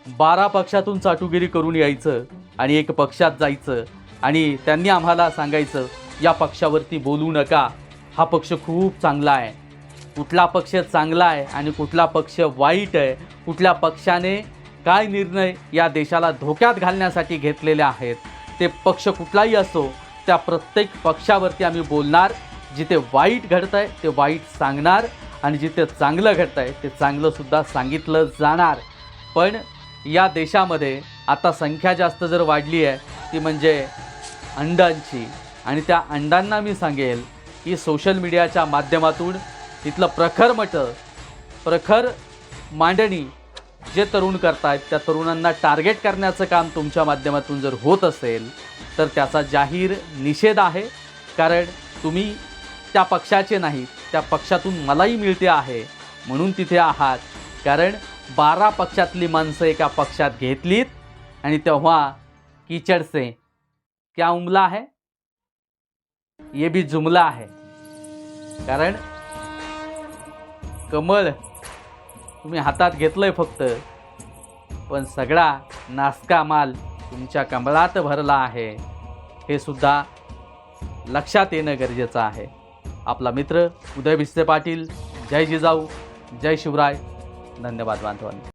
12 पक्षातून चाटुगिरी करून यायचं आणि एक पक्षात जायचं आणि त्यांनी आम्हाला सांगायचं या पक्षावरती बोलू नका, हा पक्ष खूप चांगला आहे, कुठला पक्ष चांगला आहे आणि कुठला पक्ष वाईट आहे, कुठल्या पक्षाने काय निर्णय या देशाला धोक्यात घालण्यासाठी घेतलेले आहेत, ते पक्ष कुठलाही असो त्या प्रत्येक पक्षावरती आम्ही बोलणार. जिथे वाईट घडतं आहे ते वाईट सांगणार आणि जिथे चांगलं घडतं आहे ते चांगलंसुद्धा सांगितलं जाणार. पण या देशामध्ये आता संख्या जास्त जर वाढली आहे ती म्हणजे अंडांची, आणि त्या अंडांना मी सांगेल की सोशल मीडियाच्या माध्यमातून इथलं प्रखर मतं, प्रखर मांडणी जे तरुण करतायत त्या तरुणांना टार्गेट करण्याचं काम तुमच्या माध्यमातून जर होत असेल तर त्याचा जाहीर निषेध आहे. कारण तुम्ही त्या पक्षाचे नाही, त्या पक्षातून मलाही मिळते आहे म्हणून तिथे आहात. कारण 12 पक्षातली माणसं एका पक्षात घेतलीत आणि तेव्हा कीचड़ से क्या उमला है, ये भी जुमला है. कारण कमळ तुम्ही हातात घेतलंय फक्त, पण सगळा नासका माल तुमच्या कमळात भरला आहे हे सुद्धा लक्षात येणं गरजेचं आहे. आपला मित्र उदय भिसे पाटील. जय जिजाऊ, जय शिवराय. धन्यवाद बांधवांनो.